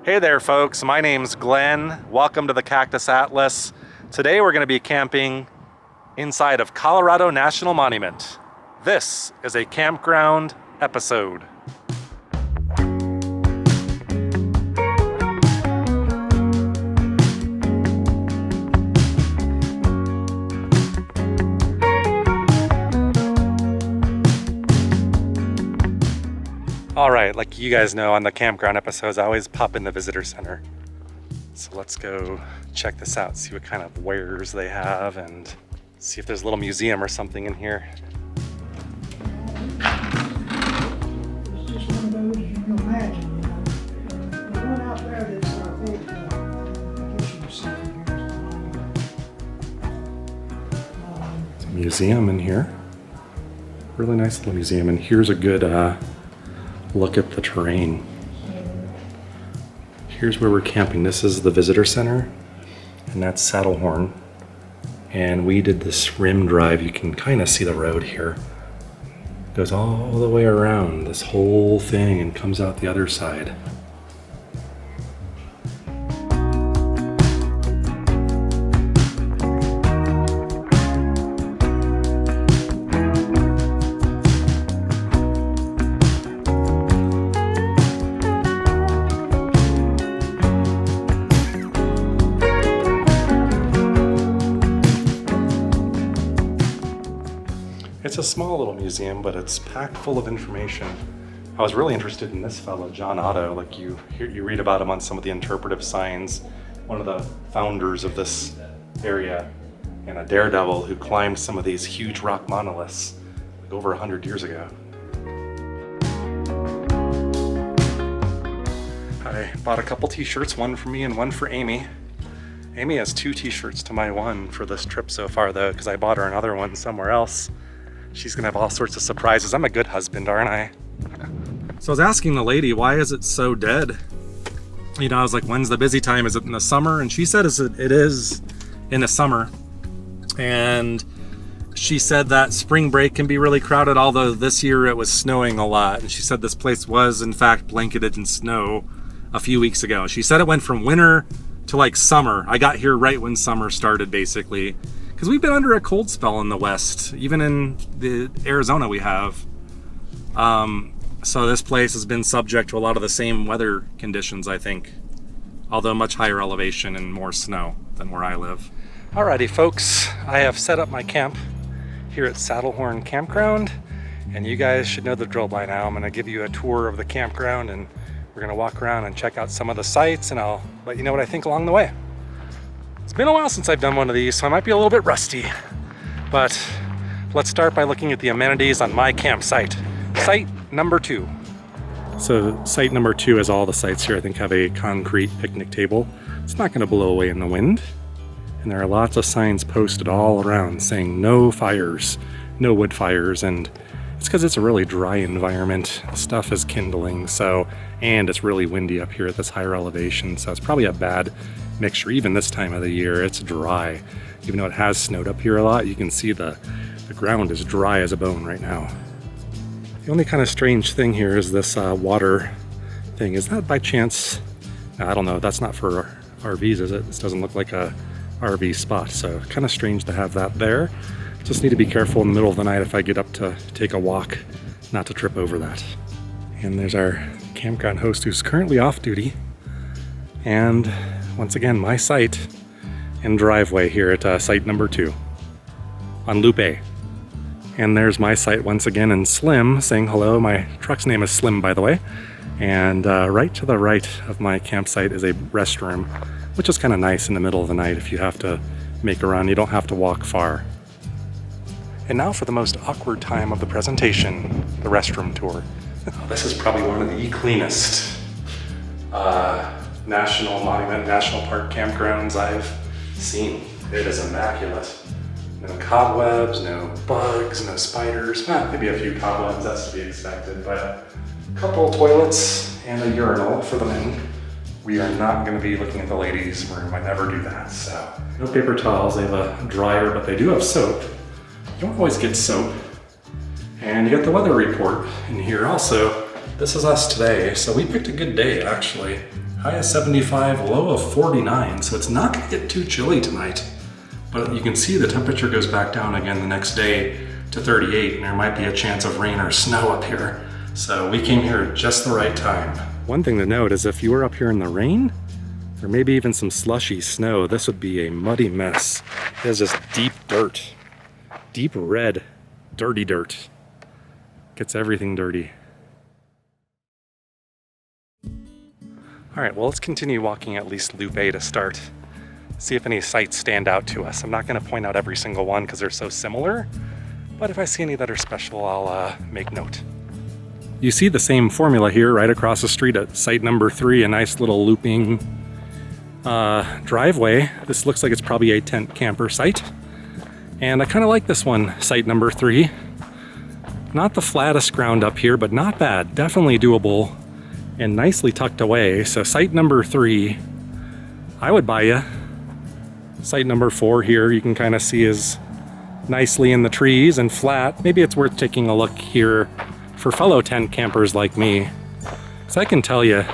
Hey there folks, my name's Glenn. Welcome to the Cactus Atlas. Today we're going to be camping inside of Colorado National Monument. This is a campground episode. All right, like you guys know, on the campground episodes, I always pop in the visitor center. So let's go check this out, see what kind of wares they have, and see if there's a little museum or something in here. It's just one of those you can imagine, you know. The one out there that's our big, I guess you can see from here is the monument. It's a museum in here. Really nice little museum, and here's a good look at the terrain. Here's where we're camping. This is the visitor center, and that's Saddlehorn. And we did this rim drive. You can kind of see the road here. It goes all the way around this whole thing and comes out the other side. It's a small little museum, but it's packed full of information. I was really interested in this fellow, John Otto. Like you read about him on some of the interpretive signs, one of the founders of this area, and a daredevil who climbed some of these huge rock monoliths like over 100 years ago. I bought a couple t-shirts, one for me and one for Amy. Amy has 2 t-shirts to my one for this trip so far though, because I bought her another one somewhere else. She's gonna have all sorts of surprises. I'm a good husband, aren't I? So I was asking the lady, why is it so dead? You know, I was like, when's the busy time? Is it in the summer? And she said it is in the summer. And she said that spring break can be really crowded, although this year it was snowing a lot. And she said this place was in fact blanketed in snow a few weeks ago. She said it went from winter to like summer. I got here right when summer started, basically. Because we've been under a cold spell in the West, even in the Arizona we have. So this place has been subject to a lot of the same weather conditions, I think, although much higher elevation and more snow than where I live. Alrighty folks, I have set up my camp here at Saddlehorn Campground, and you guys should know the drill by now. I'm going to give you a tour of the campground, and we're going to walk around and check out some of the sites, and I'll let you know what I think along the way. It's been a while since I've done one of these, so I might be a little bit rusty. But let's start by looking at the amenities on my campsite. Site number 2. So site number 2, as all the sites here, I think have a concrete picnic table. It's not going to blow away in the wind. And there are lots of signs posted all around saying no fires, no wood fires. And it's because it's a really dry environment. Stuff is kindling, and it's really windy up here at this higher elevation. So it's probably a bad mixture. Even this time of the year, it's dry. Even though it has snowed up here a lot, you can see the ground is dry as a bone right now. The only kind of strange thing here is this water thing. Is that by chance? I don't know. That's not for RVs, is it? This doesn't look like a RV spot, so kind of strange to have that there. Just need to be careful in the middle of the night if I get up to take a walk, not to trip over that. And there's our campground host who's currently off duty. And once again, my site and driveway here at site number 2 on Loop A. And there's my site once again in Slim saying hello. My truck's name is Slim, by the way. And right to the right of my campsite is a restroom, which is kind of nice in the middle of the night if you have to make a run. You don't have to walk far. And now for the most awkward time of the presentation, the restroom tour. This is probably one of the cleanest National Monument, National Park campgrounds I've seen. It is immaculate. No cobwebs, no bugs, no spiders. Maybe a few cobwebs, that's to be expected, but a couple toilets and a urinal for the men. We are not going to be looking at the ladies' room. I never do that. So no paper towels. They have a dryer, but they do have soap. You don't always get soap. And you got the weather report in here also. This is us today, so we picked a good day actually. High of 75, low of 49, so it's not gonna get too chilly tonight. But you can see the temperature goes back down again the next day to 38, and there might be a chance of rain or snow up here. So we came here at just the right time. One thing to note is if you were up here in the rain, or maybe even some slushy snow, this would be a muddy mess. There's just deep dirt, deep red, dirty dirt. Gets everything dirty. All right, well, let's continue walking at least Loop A to start. See if any sites stand out to us. I'm not gonna point out every single one because they're so similar, but if I see any that are special, I'll make note. You see the same formula here right across the street at site number 3, a nice little looping driveway. This looks like it's probably a tent camper site. And I kind of like this one, site number 3. Not the flattest ground up here, but not bad. Definitely doable and nicely tucked away. So site number 3, I would buy you. Site number 4 here, you can kind of see is nicely in the trees and flat. Maybe it's worth taking a look here for fellow tent campers like me. So I can tell you,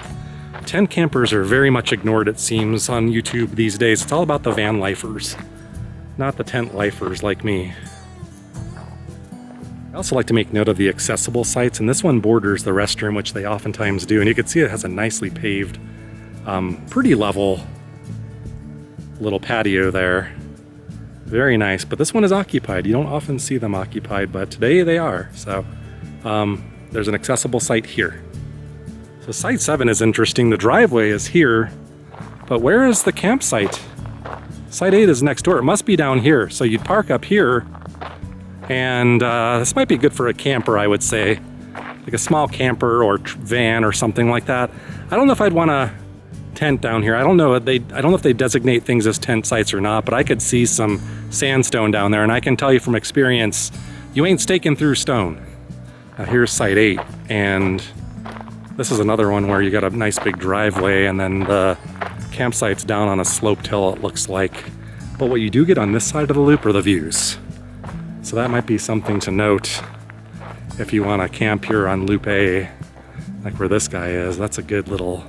tent campers are very much ignored, it seems, on YouTube these days. It's all about the van lifers, not the tent lifers like me. I also like to make note of the accessible sites, and this one borders the restroom, which they oftentimes do, and you can see it has a nicely paved, pretty level little patio there. Very nice, but this one is occupied. You don't often see them occupied, but today they are. So there's an accessible site here. So site 7 is interesting. The driveway is here, but where is the campsite? Site 8 is next door. It must be down here. So you'd park up here, and this might be good for a camper, I would say, like a small camper or van or something like that. I don't know if I'd want to tent down here. I don't know if they designate things as tent sites or not, but I could see some sandstone down there, and I can tell you from experience, you ain't staking through stone. Now here's site 8, and this is another one where you got a nice big driveway, and then the campsite's down on a sloped hill, it looks like. But what you do get on this side of the loop are the views. So that might be something to note if you want to camp here on Loop A, like where this guy is. That's a good little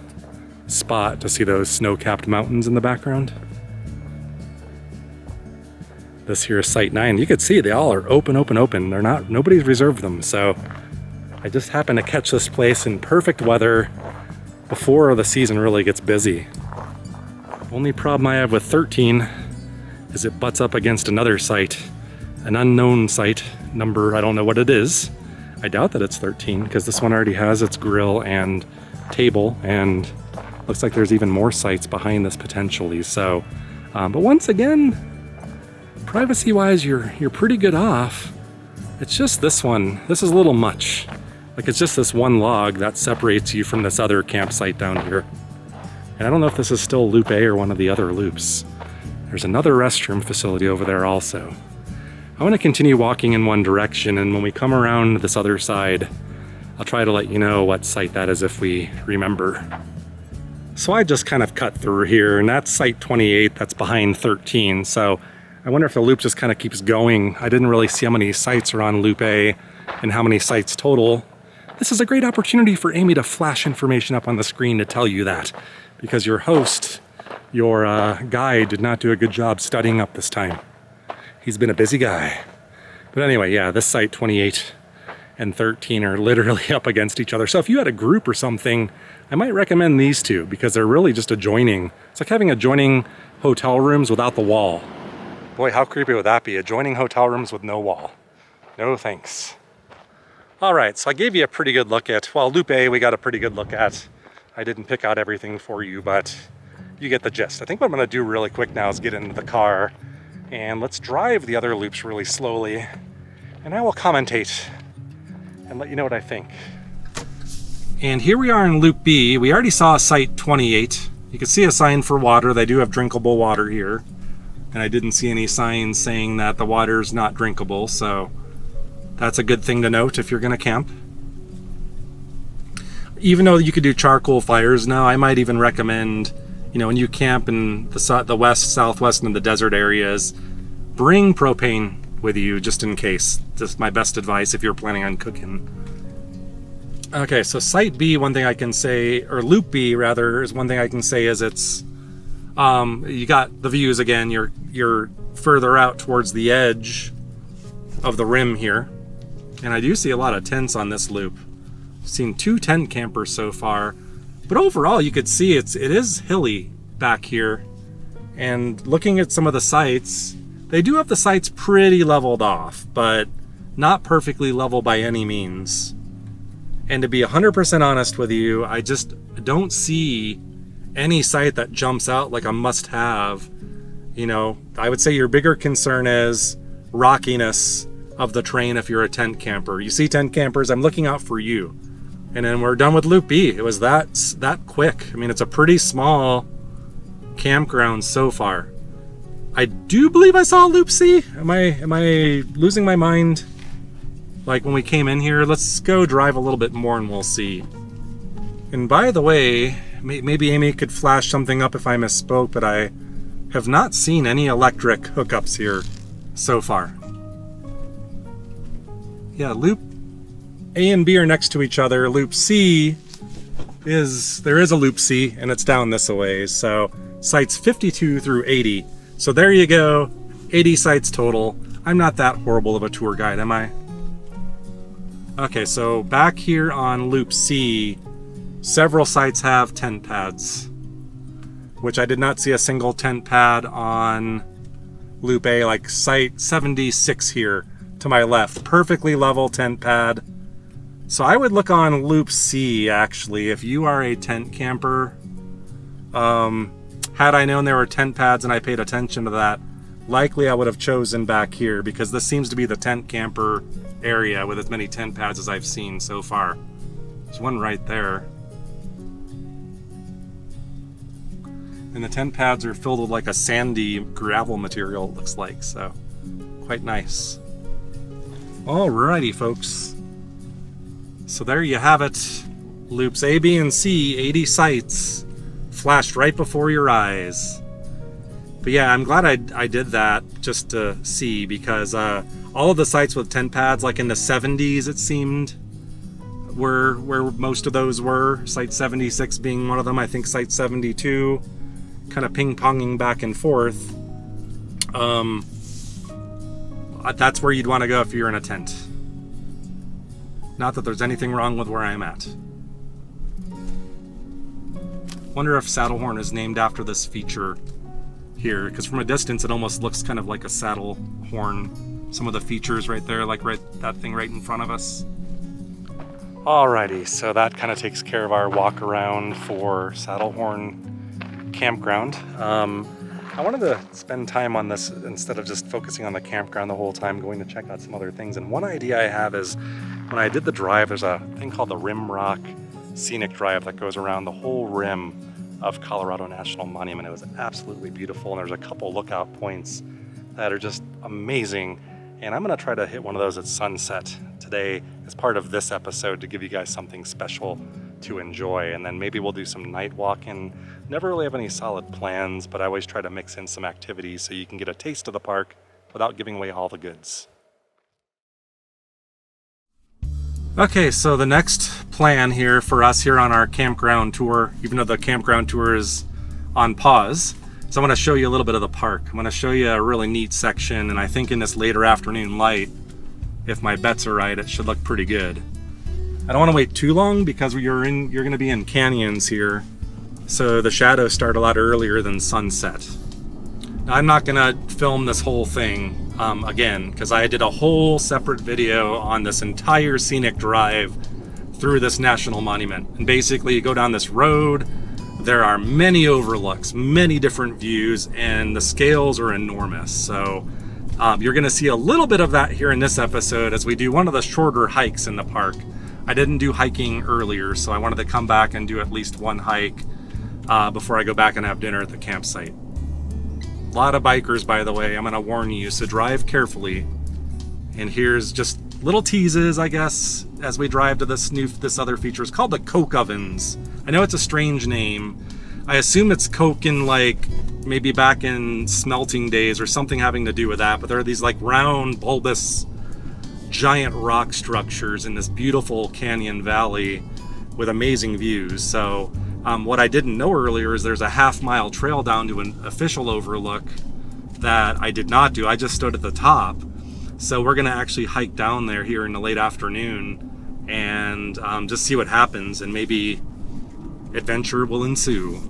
spot to see those snow-capped mountains in the background. This here is site 9. You could see they all are open. They're not, nobody's reserved them. So I just happened to catch this place in perfect weather before the season really gets busy. Only problem I have with 13 is it butts up against another site, an unknown site number. I don't know what it is. I doubt that it's 13 because this one already has its grill and table, and looks like there's even more sites behind this potentially. So, but once again, privacy-wise, you're pretty good off. It's just this one. This is a little much. Like it's just this one log that separates you from this other campsite down here. And I don't know if this is still Loop A or one of the other loops. There's another restroom facility over there also. I want to continue walking in one direction, and when we come around this other side, I'll try to let you know what site that is if we remember. So I just kind of cut through here, and that's site 28, that's behind 13. So I wonder if the loop just kind of keeps going. I didn't really see how many sites are on Loop A and how many sites total. This is a great opportunity for Amy to flash information up on the screen to tell you that, because your host, your guide, did not do a good job studying up this time. He's been a busy guy. But anyway, yeah, this site 28 and 13 are literally up against each other. So if you had a group or something, I might recommend these two because they're really just adjoining. It's like having adjoining hotel rooms without the wall. Boy, how creepy would that be? Adjoining hotel rooms with no wall. No thanks. All right, so I gave you a pretty good look at, well, Loop A we got a pretty good look at. I didn't pick out everything for you, but you get the gist. I think what I'm gonna do really quick now is get into the car and let's drive the other loops really slowly, and I will commentate and let you know what I think. And here we are in Loop B. We already saw site 28. You can see a sign for water. They do have drinkable water here. And I didn't see any signs saying that the water is not drinkable, so that's a good thing to note if you're gonna camp. Even though you could do charcoal fires now, I might even recommend, you know, when you camp in the west, southwest, and the desert areas, bring propane with you just in case. Just my best advice if you're planning on cooking. Okay, so Site B, one thing I can say, or Loop B rather, is one thing I can say is it's, you got the views again, you're further out towards the edge of the rim here. And I do see a lot of tents on this loop. I've seen 2 tent campers so far, but overall you could see it is hilly back here. And looking at some of the sites, they do have the sites pretty leveled off, but not perfectly level by any means. And to be 100% honest with you, I just don't see any site that jumps out like a must-have. You know, I would say your bigger concern is rockiness of the terrain if you're a tent camper. You see tent campers, I'm looking out for you. And then we're done with Loop B. It was that quick. I mean, it's a pretty small campground so far. I do believe I saw Loop C. Am I losing my mind? Like when we came in here, let's go drive a little bit more and we'll see. And by the way, maybe Amy could flash something up if I misspoke, but I have not seen any electric hookups here so far. Yeah, Loop A and B are next to each other. Loop C there is a Loop C and it's down this a ways. So sites 52 through 80. So there you go, 80 sites total. I'm not that horrible of a tour guide, am I? Okay, so back here on Loop C, several sites have tent pads, which I did not see a single tent pad on Loop A, like site 76 here to my left. Perfectly level tent pad. So I would look on Loop C, actually, if you are a tent camper. Had I known there were tent pads and I paid attention to that, likely I would have chosen back here, because this seems to be the tent camper area with as many tent pads as I've seen so far. There's one right there. And the tent pads are filled with like a sandy gravel material, it looks like, so quite nice. Alrighty, folks. So there you have it. Loops A, B, and C, 80 sites, flashed right before your eyes. But yeah, I'm glad I did that just to see, because all of the sites with tent pads, like in the 70s, it seemed, where most of those were. Site 76 being one of them. I think Site 72, kind of ping-ponging back and forth. That's where you'd want to go if you're in a tent. Not that there's anything wrong with where I'm at. Wonder if Saddlehorn is named after this feature here, because from a distance it almost looks kind of like a saddle horn. Some of the features right there, like that thing right in front of us. Alrighty, so that kind of takes care of our walk around for Saddlehorn Campground. I wanted to spend time on this instead of just focusing on the campground the whole time, going to check out some other things. And one idea I have is, when I did the drive, there's a thing called the Rim Rock Scenic Drive that goes around the whole rim of Colorado National Monument. It was absolutely beautiful, and there's a couple lookout points that are just amazing. And I'm gonna try to hit one of those at sunset today as part of this episode to give you guys something special to enjoy. And then maybe we'll do some night walking. Never really have any solid plans, but I always try to mix in some activities so you can get a taste of the park without giving away all the goods. Okay, so the next plan here for us here on our campground tour, even though the campground tour is on pause, is I want to show you a little bit of the park. I'm going to show you a really neat section, and I think in this later afternoon light, if my bets are right, it should look pretty good. I don't want to wait too long because you're going to be in canyons here, so the shadows start a lot earlier than sunset. Now, I'm not going to film this whole thing again, because I did a whole separate video on this entire scenic drive through this national monument. And basically you go down this road, there are many overlooks, many different views, and the scales are enormous. So you're going to see a little bit of that here in this episode as we do one of the shorter hikes in the park. I didn't do hiking earlier, so I wanted to come back and do at least one hike before I go back and have dinner at the campsite. A lot of bikers, by the way, I'm going to warn you, so drive carefully. And here's just little teases, I guess, as we drive to this other feature. It's called the Coke Ovens. I know it's a strange name. I assume it's Coke in like maybe back in smelting days or something having to do with that, but there are these like round bulbous giant rock structures in this beautiful canyon valley with amazing views. So what I didn't know earlier is there's a half-mile trail down to an official overlook that I did not do. I just stood at the top. So we're gonna actually hike down there here in the late afternoon and just see what happens, and maybe adventure will ensue.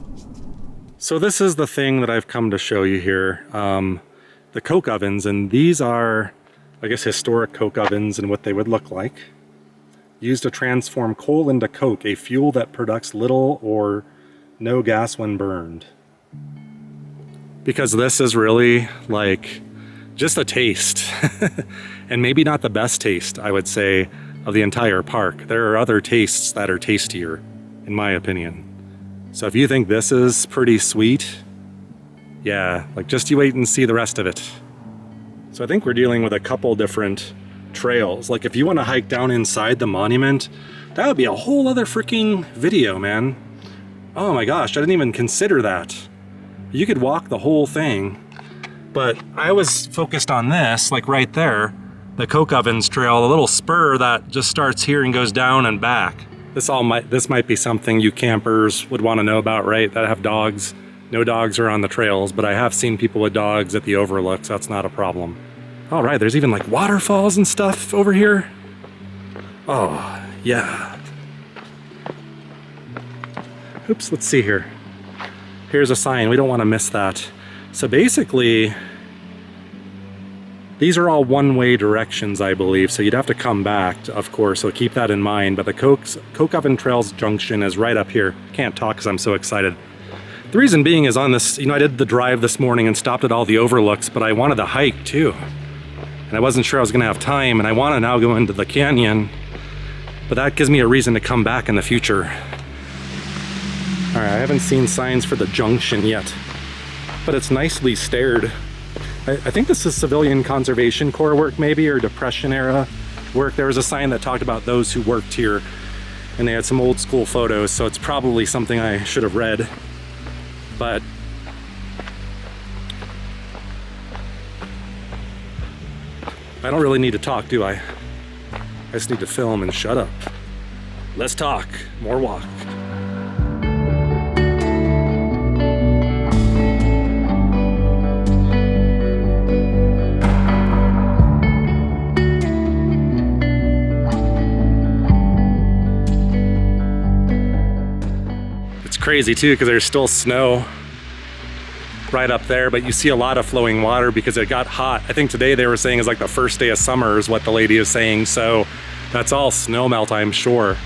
So this is the thing that I've come to show you here, the coke ovens, and these are, I guess, historic coke ovens and what they would look like. Used to transform coal into coke, a fuel that products little or no gas when burned. Because this is really like just a taste, and maybe not the best taste, I would say, of the entire park. There are other tastes that are tastier, in my opinion. So if you think this is pretty sweet, yeah, like just you wait and see the rest of it. So I think we're dealing with a couple different trails. Like if you want to hike down inside the monument, that would be a whole other freaking video, man. Oh my gosh, I didn't even consider that. You could walk the whole thing, but I was focused on this, like right there, the Coke Ovens Trail, a little spur that just starts here and goes down and back. This might be something you campers would want to know about, right? That have dogs. No dogs are on the trails, but I have seen people with dogs at the overlooks. That's not a problem. All right, there's even like waterfalls and stuff over here. Oh, yeah. Oops, let's see here. Here's a sign, we don't want to miss that. So basically, these are all one-way directions, I believe, so you'd have to come back, of course, so keep that in mind. But the Coke Oven Trails Junction is right up here. Can't talk because I'm so excited. The reason being is on this, I did the drive this morning and stopped at all the overlooks, but I wanted to hike too. And I wasn't sure I was gonna have time, and I wanna now go into the canyon, but that gives me a reason to come back in the future. All right, I haven't seen signs for the junction yet, but it's nicely staired. I think this is Civilian Conservation Corps work maybe, or Depression era work. There was a sign that talked about those who worked here, and they had some old school photos, so it's probably something I should have read. But I don't really need to talk, do I? I just need to film and shut up. Let's talk, more walk. Crazy too, because there's still snow right up there, but you see a lot of flowing water because it got hot. I think today they were saying is like the first day of summer is what the lady is saying, so that's all snow melt, I'm sure,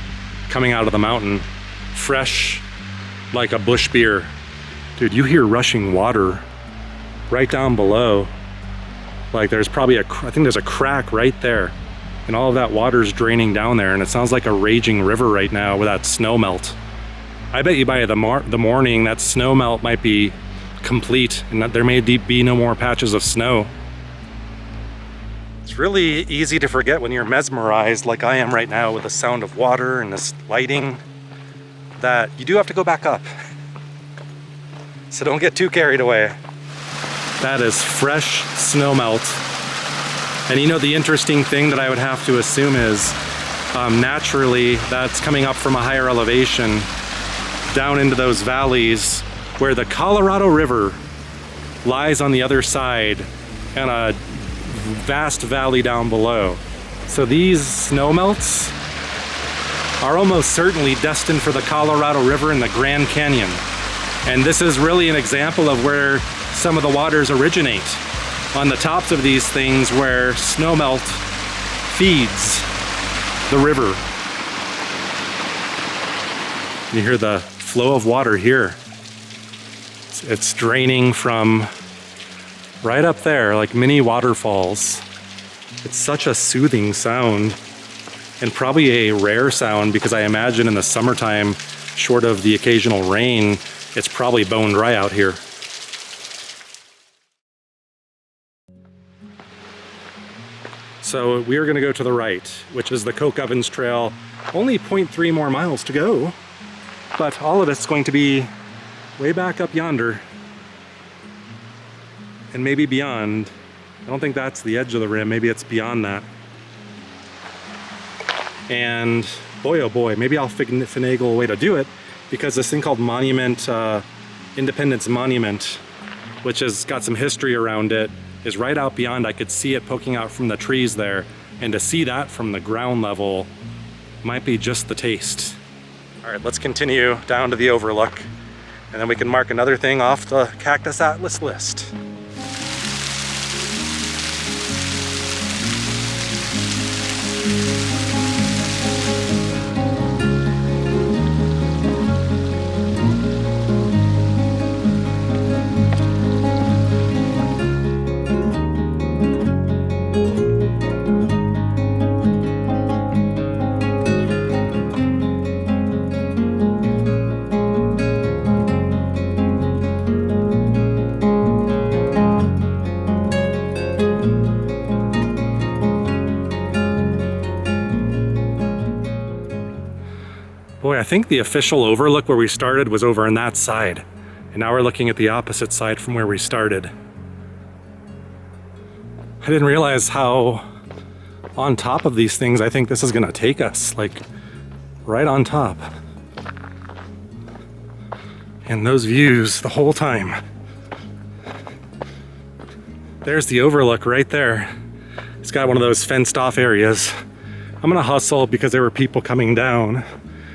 coming out of the mountain. Fresh like a bush beer. Dude, you hear rushing water right down below. Like there's probably I think there's a crack right there, and all of that water's draining down there, and it sounds like a raging river right now with that snow melt. I bet you by the morning that snow melt might be complete and that there may be no more patches of snow. It's really easy to forget when you're mesmerized like I am right now with the sound of water and this lighting that you do have to go back up. So don't get too carried away. That is fresh snow melt. And the interesting thing that I would have to assume is naturally that's coming up from a higher elevation down into those valleys where the Colorado River lies on the other side and a vast valley down below. So these snow melts are almost certainly destined for the Colorado River and the Grand Canyon. And this is really an example of where some of the waters originate, on the tops of these things where snow melt feeds the river. You hear the flow of water here. It's draining from right up there, like mini waterfalls. It's such a soothing sound, and probably a rare sound because I imagine in the summertime, short of the occasional rain, it's probably bone dry out here. So we are gonna go to the right, which is the Coke Ovens Trail. Only 0.3 more miles to go. But all of it's going to be way back up yonder and maybe beyond. I don't think that's the edge of the rim, maybe it's beyond that. And boy, oh boy, maybe I'll finagle a way to do it, because this thing called Monument, Independence Monument, which has got some history around it, is right out beyond. I could see it poking out from the trees there, and to see that from the ground level might be just the taste. All right, let's continue down to the overlook, and then we can mark another thing off the Cactus Atlas list. Boy, I think the official overlook where we started was over on that side. And now we're looking at the opposite side from where we started. I didn't realize how on top of these things I think this is gonna take us, like right on top. And those views the whole time. There's the overlook right there. It's got one of those fenced off areas. I'm gonna hustle because there were people coming down.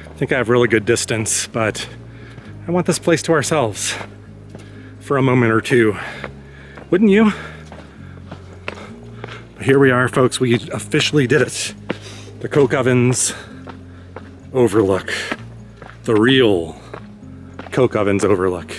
I think I have really good distance, but I want this place to ourselves for a moment or two. Wouldn't you? But here we are, folks. We officially did it. The Coke Ovens Overlook. The real Coke Ovens Overlook.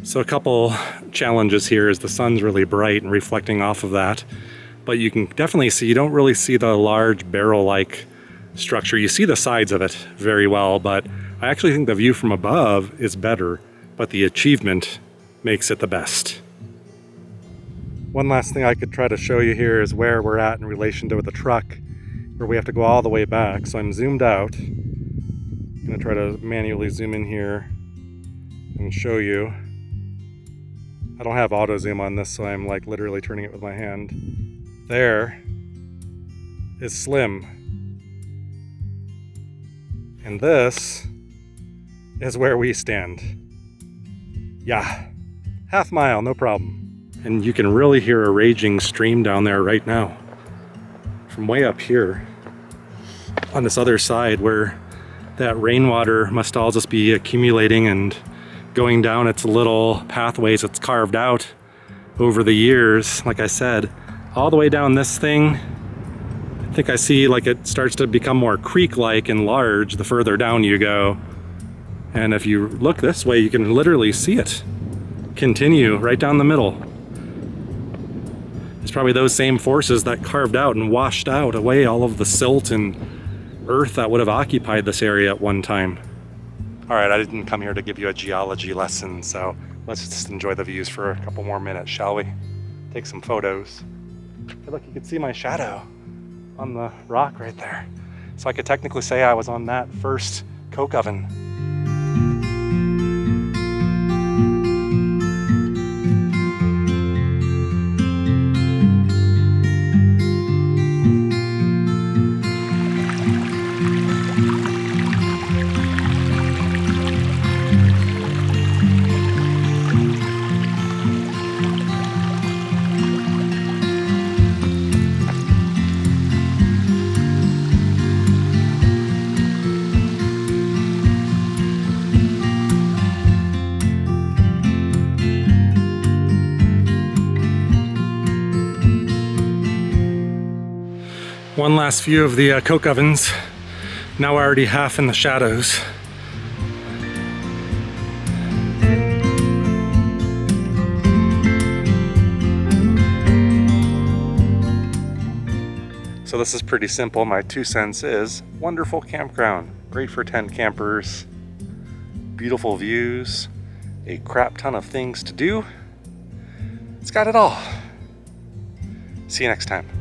So a couple challenges here is the sun's really bright and reflecting off of that, but you can definitely see, you don't really see the large barrel-like structure. You see the sides of it very well, but I actually think the view from above is better, but the achievement makes it the best. One last thing I could try to show you here is where we're at in relation to the truck, where we have to go all the way back. So I'm zoomed out. I'm gonna try to manually zoom in here and show you. I don't have auto zoom on this, so I'm like literally turning it with my hand. There is Slim. And this is where we stand. Yeah, half mile, no problem. And you can really hear a raging stream down there right now. From way up here, on this other side where that rainwater must all just be accumulating and going down its little pathways it's carved out over the years, like I said, all the way down this thing. I think I see like it starts to become more creek-like and large the further down you go. And if you look this way, you can literally see it continue right down the middle. It's probably those same forces that carved out and washed out away all of the silt and earth that would have occupied this area at one time. All right, I didn't come here to give you a geology lesson, so let's just enjoy the views for a couple more minutes, shall we? Take some photos. Hey, look, you can see my shadow on the rock right there. So I could technically say I was on that first Coke oven. One last view of the Coke ovens. Now we're already half in the shadows. So this is pretty simple. My 2 cents is wonderful campground. Great for tent campers. Beautiful views. A crap ton of things to do. It's got it all. See you next time.